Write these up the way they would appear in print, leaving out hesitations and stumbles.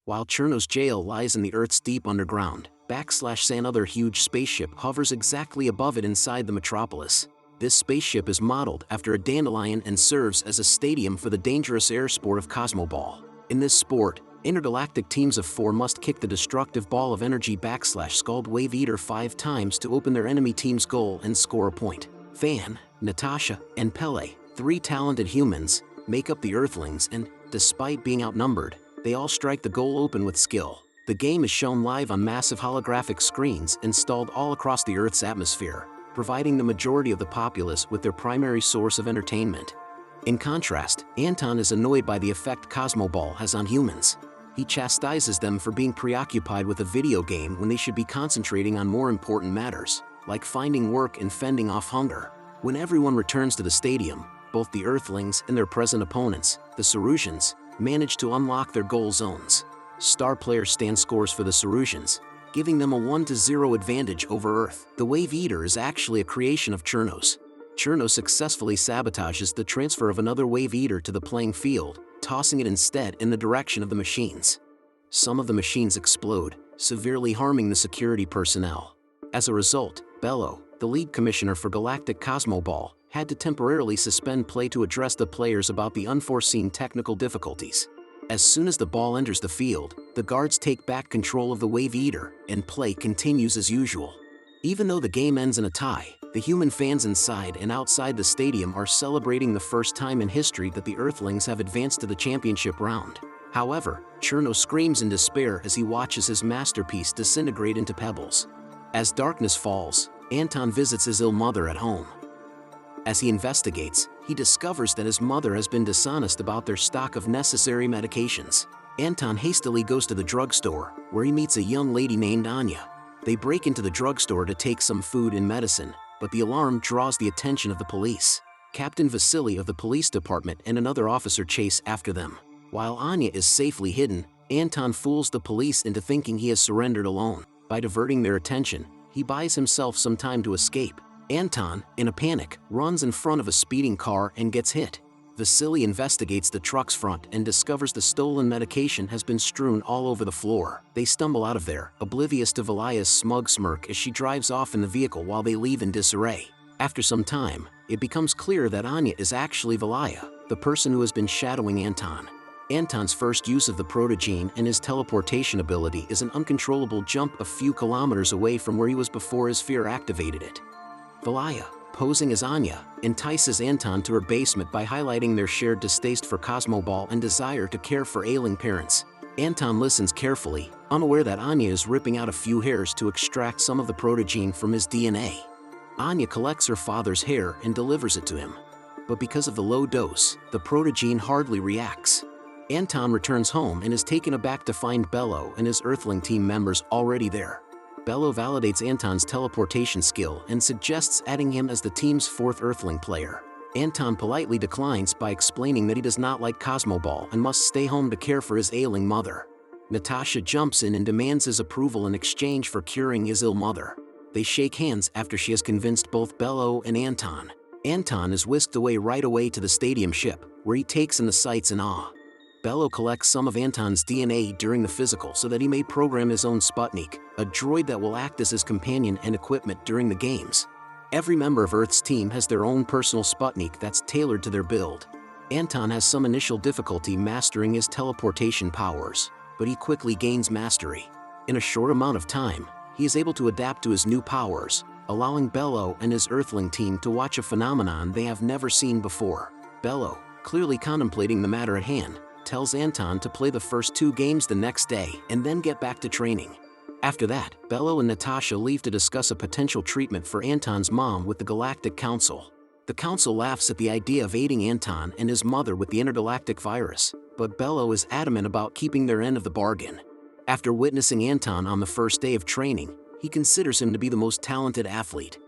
While Cherno's jail lies in the Earth's deep underground, another huge spaceship hovers exactly above it inside the metropolis. This spaceship is modeled after a dandelion and serves as a stadium for the dangerous air sport of Cosmoball. In this sport, intergalactic teams of 4 must kick the destructive ball of energy / Wave Eater 5 times to open their enemy team's goal and score a point. Fan, Natasha, and Pele, 3 talented humans, make up the Earthlings and, despite being outnumbered, they all strike the goal open with skill. The game is shown live on massive holographic screens installed all across the Earth's atmosphere, providing the majority of the populace with their primary source of entertainment. In contrast, Anton is annoyed by the effect Cosmoball has on humans. He chastises them for being preoccupied with a video game when they should be concentrating on more important matters, like finding work and fending off hunger. When everyone returns to the stadium, both the Earthlings and their present opponents, the Sarusians, manage to unlock their goal zones. Star player Stan scores for the Sarusians, giving them a 1-0 advantage over Earth. The Wave Eater is actually a creation of Cherno's. Cherno successfully sabotages the transfer of another Wave Eater to the playing field, tossing it instead in the direction of the machines. Some of the machines explode, severely harming the security personnel. As a result, Bello, the lead commissioner for Galactic Cosmoball, had to temporarily suspend play to address the players about the unforeseen technical difficulties. As soon as the ball enters the field, the guards take back control of the Wave Eater, and play continues as usual. Even though the game ends in a tie, the human fans inside and outside the stadium are celebrating the first time in history that the Earthlings have advanced to the championship round. However, Cherno screams in despair as he watches his masterpiece disintegrate into pebbles. As darkness falls, Anton visits his ill mother at home. As he investigates, he discovers that his mother has been dishonest about their stock of necessary medications. Anton hastily goes to the drugstore, where he meets a young lady named Anya. They break into the drugstore to take some food and medicine, but the alarm draws the attention of the police. Captain Vasily of the police department and another officer chase after them. While Anya is safely hidden, Anton fools the police into thinking he has surrendered alone. By diverting their attention, he buys himself some time to escape. Anton, in a panic, runs in front of a speeding car and gets hit. Vasily investigates the truck's front and discovers the stolen medication has been strewn all over the floor. They stumble out of there, oblivious to Valaya's smug smirk as she drives off in the vehicle while they leave in disarray. After some time, it becomes clear that Anya is actually Valaya, the person who has been shadowing Anton. Anton's first use of the protogene and his teleportation ability is an uncontrollable jump a few kilometers away from where he was before his fear activated it. Valaya, posing as Anya, entices Anton to her basement by highlighting their shared distaste for Cosmoball and desire to care for ailing parents. Anton listens carefully, unaware that Anya is ripping out a few hairs to extract some of the protogene from his DNA. Anya collects her father's hair and delivers it to him. But because of the low dose, the protogene hardly reacts. Anton returns home and is taken aback to find Bello and his Earthling team members already there. Bello validates Anton's teleportation skill and suggests adding him as the team's 4th Earthling player. Anton politely declines by explaining that he does not like Cosmoball and must stay home to care for his ailing mother. Natasha jumps in and demands his approval in exchange for curing his ill mother. They shake hands after she has convinced both Bello and Anton. Anton is whisked right away to the stadium ship, where he takes in the sights in awe. Bello collects some of Anton's DNA during the physical so that he may program his own Sputnik, a droid that will act as his companion and equipment during the games. Every member of Earth's team has their own personal Sputnik that's tailored to their build. Anton has some initial difficulty mastering his teleportation powers, but he quickly gains mastery. In a short amount of time, he is able to adapt to his new powers, allowing Bello and his Earthling team to watch a phenomenon they have never seen before. Bello, clearly contemplating the matter at hand, tells Anton to play the first 2 games the next day and then get back to training. After that, Bello and Natasha leave to discuss a potential treatment for Anton's mom with the Galactic Council. The Council laughs at the idea of aiding Anton and his mother with the intergalactic virus, but Bello is adamant about keeping their end of the bargain. After witnessing Anton on the first day of training, he considers him to be the most talented athlete.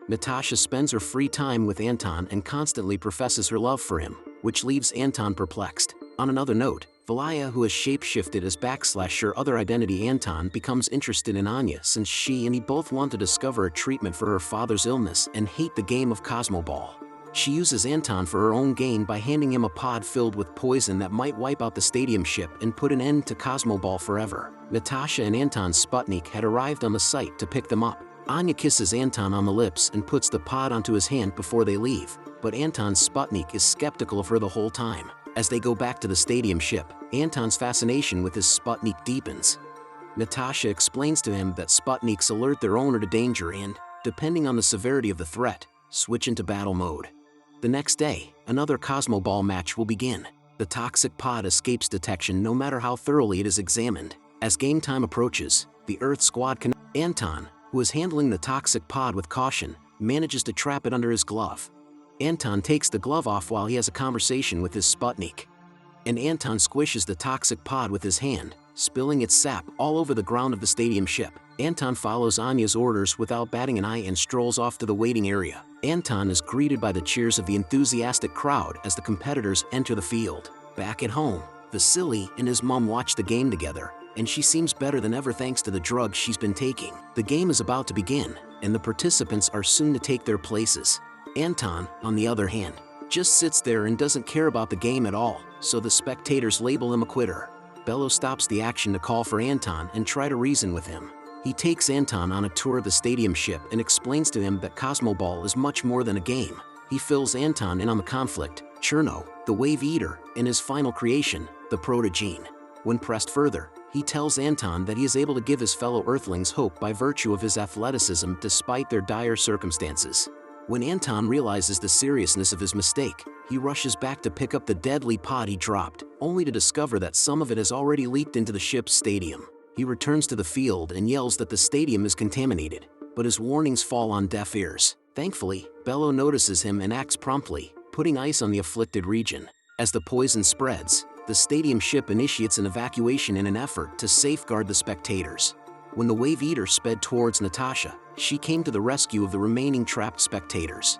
Natasha spends her free time with Anton and constantly professes her love for him, which leaves Anton perplexed. On another note, Valaya, who has shapeshifted as her other identity Anton, becomes interested in Anya since she and he both want to discover a treatment for her father's illness and hate the game of Cosmoball. She uses Anton for her own gain by handing him a pod filled with poison that might wipe out the stadium ship and put an end to Cosmoball forever. Natasha and Anton's Sputnik had arrived on the site to pick them up. Anya kisses Anton on the lips and puts the pod onto his hand before they leave, but Anton's Sputnik is skeptical of her the whole time. As they go back to the stadium ship, Anton's fascination with his Sputnik deepens. Natasha explains to him that Sputniks alert their owner to danger and, depending on the severity of the threat, switch into battle mode. The next day, another Cosmoball match will begin. The toxic pod escapes detection no matter how thoroughly it is examined. As game time approaches, the Earth squad can. Anton, who is handling the toxic pod with caution, manages to trap it under his glove. Anton takes the glove off while he has a conversation with his Sputnik. And Anton squishes the toxic pod with his hand, spilling its sap all over the ground of the stadium ship. Anton follows Anya's orders without batting an eye and strolls off to the waiting area. Anton is greeted by the cheers of the enthusiastic crowd as the competitors enter the field. Back at home, Vasily and his mom watch the game together, and she seems better than ever thanks to the drugs she's been taking. The game is about to begin, and the participants are soon to take their places. Anton, on the other hand, just sits there and doesn't care about the game at all, so the spectators label him a quitter. Bello stops the action to call for Anton and try to reason with him. He takes Anton on a tour of the stadium ship and explains to him that Cosmoball is much more than a game. He fills Anton in on the conflict, Cherno, the Wave Eater, and his final creation, the Protogene. When pressed further, he tells Anton that he is able to give his fellow Earthlings hope by virtue of his athleticism despite their dire circumstances. When Anton realizes the seriousness of his mistake, he rushes back to pick up the deadly pod he dropped, only to discover that some of it has already leaked into the ship's stadium. He returns to the field and yells that the stadium is contaminated, but his warnings fall on deaf ears. Thankfully, Bello notices him and acts promptly, putting ice on the afflicted region. As the poison spreads, the stadium ship initiates an evacuation in an effort to safeguard the spectators. When the Wave Eater sped towards Natasha, she came to the rescue of the remaining trapped spectators.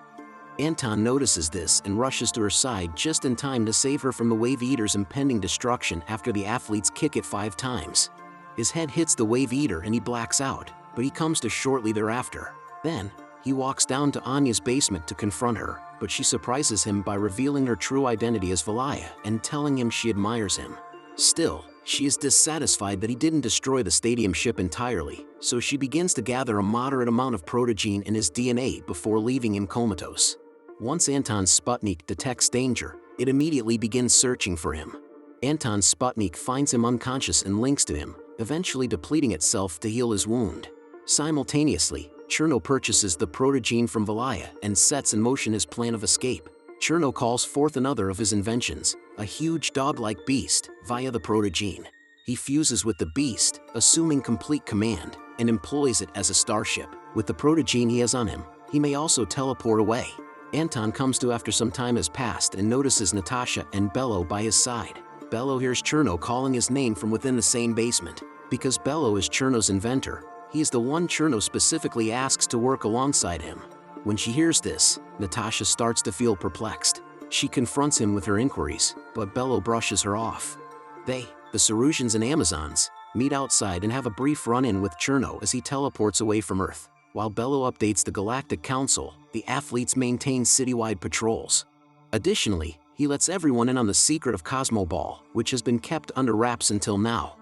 Anton notices this and rushes to her side just in time to save her from the Wave Eater's impending destruction after the athletes kick it 5 times. His head hits the Wave Eater and he blacks out, but he comes to shortly thereafter. Then, he walks down to Anya's basement to confront her, but she surprises him by revealing her true identity as Valaya and telling him she admires him. Still, she is dissatisfied that he didn't destroy the stadium ship entirely, so she begins to gather a moderate amount of Protogene in his DNA before leaving him comatose. Once Anton's Sputnik detects danger, it immediately begins searching for him. Anton's Sputnik finds him unconscious and links to him, eventually depleting itself to heal his wound. Simultaneously, Cherno purchases the Protogene from Valaya and sets in motion his plan of escape. Cherno calls forth another of his inventions, a huge dog-like beast, via the Protogene. He fuses with the beast, assuming complete command, and employs it as a starship. With the Protogene he has on him, he may also teleport away. Anton comes to after some time has passed and notices Natasha and Bello by his side. Bello hears Cherno calling his name from within the same basement. Because Bello is Cherno's inventor, he is the one Cherno specifically asks to work alongside him. When she hears this, Natasha starts to feel perplexed. She confronts him with her inquiries, but Bello brushes her off. They, the Sarusians and Amazons, meet outside and have a brief run-in with Cherno as he teleports away from Earth. While Bello updates the Galactic Council, the athletes maintain citywide patrols. Additionally, he lets everyone in on the secret of Cosmoball, which has been kept under wraps until now.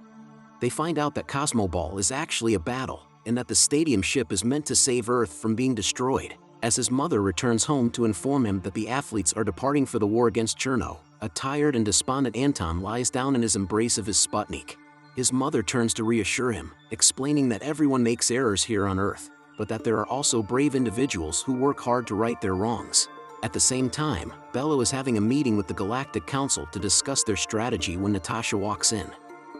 They find out that Cosmoball is actually a battle, and that the stadium ship is meant to save Earth from being destroyed. As his mother returns home to inform him that the athletes are departing for the war against Cherno, a tired and despondent Anton lies down in his embrace of his Sputnik. His mother turns to reassure him, explaining that everyone makes errors here on Earth, but that there are also brave individuals who work hard to right their wrongs. At the same time, Bello is having a meeting with the Galactic Council to discuss their strategy when Natasha walks in.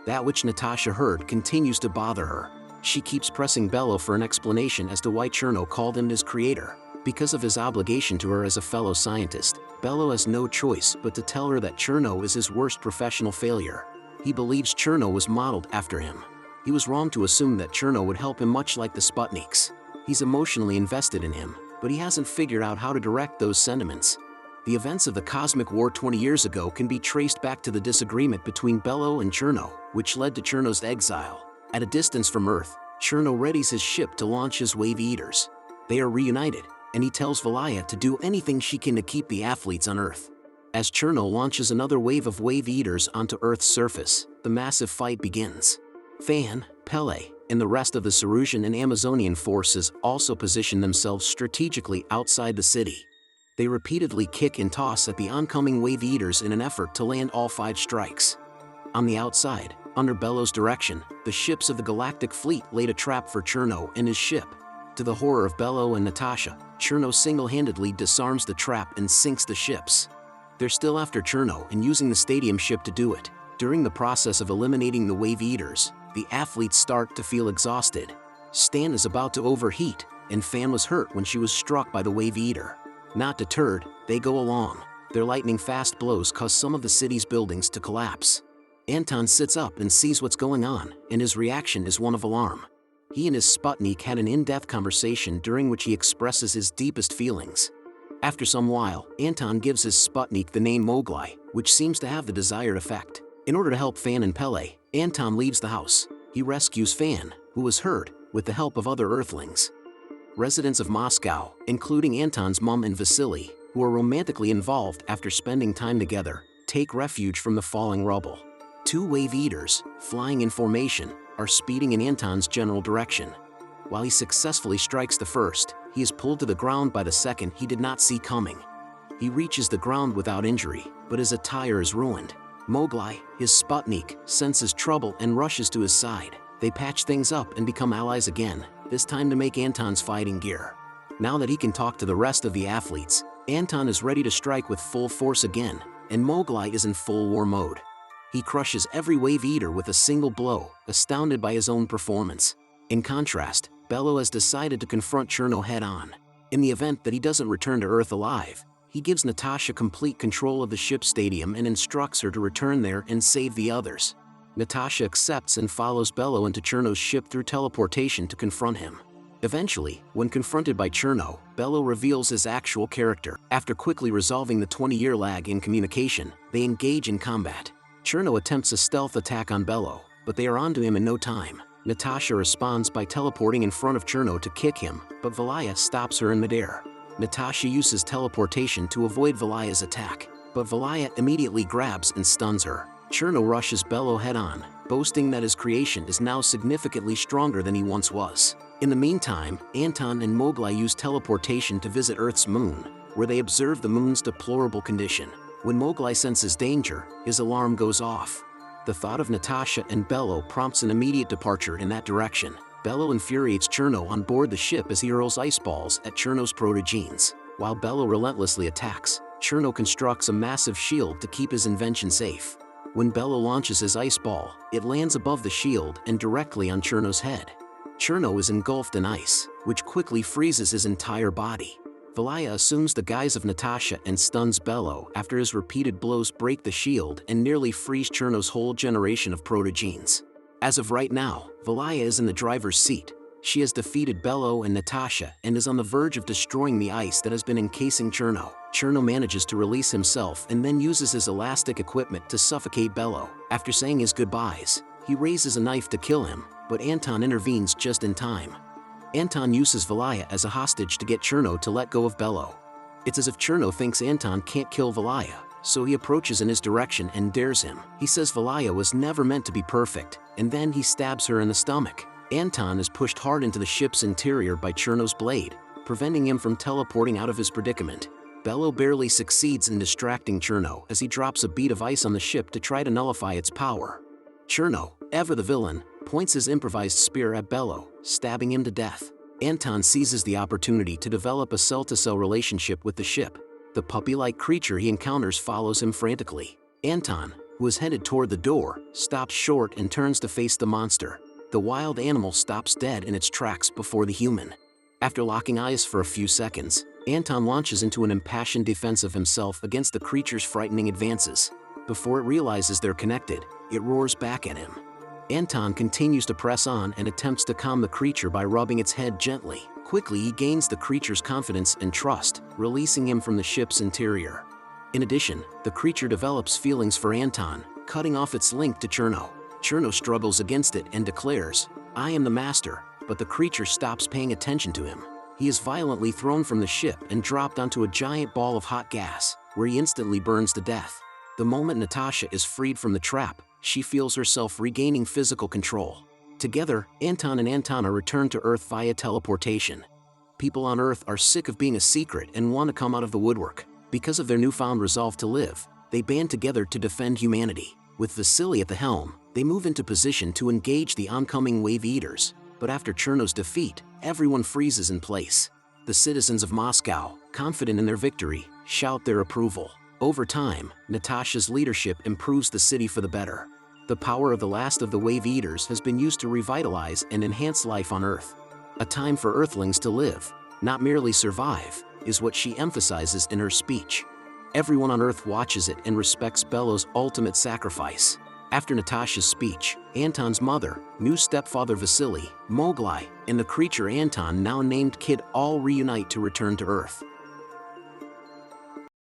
That which Natasha heard continues to bother her. She keeps pressing Bello for an explanation as to why Cherno called him his creator. Because of his obligation to her as a fellow scientist, Bello has no choice but to tell her that Cherno is his worst professional failure. He believes Cherno was modeled after him. He was wrong to assume that Cherno would help him much like the Sputniks. He's emotionally invested in him, but he hasn't figured out how to direct those sentiments. The events of the Cosmic War 20 years ago can be traced back to the disagreement between Bello and Cherno, which led to Cherno's exile. At a distance from Earth, Cherno readies his ship to launch his Wave Eaters. They are reunited, and he tells Valaya to do anything she can to keep the athletes on Earth. As Cherno launches another wave of wave eaters onto Earth's surface, the massive fight begins. Fan, Pele, and the rest of the Sarusian and Amazonian forces also position themselves strategically outside the city. They repeatedly kick and toss at the oncoming wave eaters in an effort to land all 5 strikes. On the outside, under Bello's direction, the ships of the Galactic Fleet laid a trap for Cherno and his ship. To the horror of Bello and Natasha, Cherno single-handedly disarms the trap and sinks the ships. They're still after Cherno and using the stadium ship to do it. During the process of eliminating the wave eaters, the athletes start to feel exhausted. Stan is about to overheat, and Fan was hurt when she was struck by the wave eater. Not deterred, they go along. Their lightning-fast blows cause some of the city's buildings to collapse. Anton sits up and sees what's going on, and his reaction is one of alarm. He and his Sputnik had an in-depth conversation during which he expresses his deepest feelings. After some while, Anton gives his Sputnik the name Mowgli, which seems to have the desired effect. In order to help Fan and Pele, Anton leaves the house. He rescues Fan, who was hurt, with the help of other Earthlings. Residents of Moscow, including Anton's mom and Vasily, who are romantically involved after spending time together, take refuge from the falling rubble. 2 wave eaters, flying in formation, are speeding in Anton's general direction. While he successfully strikes the first, he is pulled to the ground by the second he did not see coming. He reaches the ground without injury, but his attire is ruined. Mowgli, his Sputnik, senses trouble and rushes to his side. They patch things up and become allies again, this time to make Anton's fighting gear. Now that he can talk to the rest of the athletes, Anton is ready to strike with full force again, and Mowgli is in full war mode. He crushes every wave eater with a single blow, astounded by his own performance. In contrast, Bello has decided to confront Cherno head-on. In the event that he doesn't return to Earth alive, he gives Natasha complete control of the ship's stadium and instructs her to return there and save the others. Natasha accepts and follows Bello into Cherno's ship through teleportation to confront him. Eventually, when confronted by Cherno, Bello reveals his actual character. After quickly resolving the 20-year lag in communication, they engage in combat. Cherno attempts a stealth attack on Bello, but they are onto him in no time. Natasha responds by teleporting in front of Cherno to kick him, but Valaya stops her in midair. Natasha uses teleportation to avoid Valaya's attack, but Valaya immediately grabs and stuns her. Cherno rushes Bello head-on, boasting that his creation is now significantly stronger than he once was. In the meantime, Anton and Mowgli use teleportation to visit Earth's moon, where they observe the moon's deplorable condition. When Mowgli senses danger, his alarm goes off. The thought of Natasha and Bello prompts an immediate departure in that direction. Bello infuriates Cherno on board the ship as he hurls ice balls at Cherno's protogenes. While Bello relentlessly attacks, Cherno constructs a massive shield to keep his invention safe. When Bello launches his ice ball, it lands above the shield and directly on Cherno's head. Cherno is engulfed in ice, which quickly freezes his entire body. Valaya assumes the guise of Natasha and stuns Bello after his repeated blows break the shield and nearly freeze Cherno's whole generation of protogenes. As of right now, Valaya is in the driver's seat. She has defeated Bello and Natasha and is on the verge of destroying the ice that has been encasing Cherno. Cherno manages to release himself and then uses his elastic equipment to suffocate Bello. After saying his goodbyes, he raises a knife to kill him, but Anton intervenes just in time. Anton uses Valaya as a hostage to get Cherno to let go of Bello. It's as if Cherno thinks Anton can't kill Valaya, so he approaches in his direction and dares him. He says Valaya was never meant to be perfect, and then he stabs her in the stomach. Anton is pushed hard into the ship's interior by Cherno's blade, preventing him from teleporting out of his predicament. Bello barely succeeds in distracting Cherno as he drops a bead of ice on the ship to try to nullify its power. Cherno, ever the villain, points his improvised spear at Bello, stabbing him to death. Anton seizes the opportunity to develop a cell-to-cell relationship with the ship. The puppy-like creature he encounters follows him frantically. Anton, who is headed toward the door, stops short and turns to face the monster. The wild animal stops dead in its tracks before the human. After locking eyes for a few seconds, Anton launches into an impassioned defense of himself against the creature's frightening advances. Before it realizes they're connected, it roars back at him. Anton continues to press on and attempts to calm the creature by rubbing its head gently. Quickly, he gains the creature's confidence and trust, releasing him from the ship's interior. In addition, the creature develops feelings for Anton, cutting off its link to Cherno. Cherno struggles against it and declares, "I am the master," but the creature stops paying attention to him. He is violently thrown from the ship and dropped onto a giant ball of hot gas, where he instantly burns to death. The moment Natasha is freed from the trap, she feels herself regaining physical control. Together, Anton and Antona return to Earth via teleportation. People on Earth are sick of being a secret and want to come out of the woodwork. Because of their newfound resolve to live, they band together to defend humanity. With Vasily at the helm, they move into position to engage the oncoming Wave Eaters. But after Cherno's defeat, everyone freezes in place. The citizens of Moscow, confident in their victory, shout their approval. Over time, Natasha's leadership improves the city for the better. The power of the last of the Wave Eaters has been used to revitalize and enhance life on Earth. A time for Earthlings to live, not merely survive, is what she emphasizes in her speech. Everyone on Earth watches it and respects Belo's ultimate sacrifice. After Natasha's speech, Anton's mother, new stepfather Vasily, Mowgli, and the creature Anton now named Kid all reunite to return to Earth.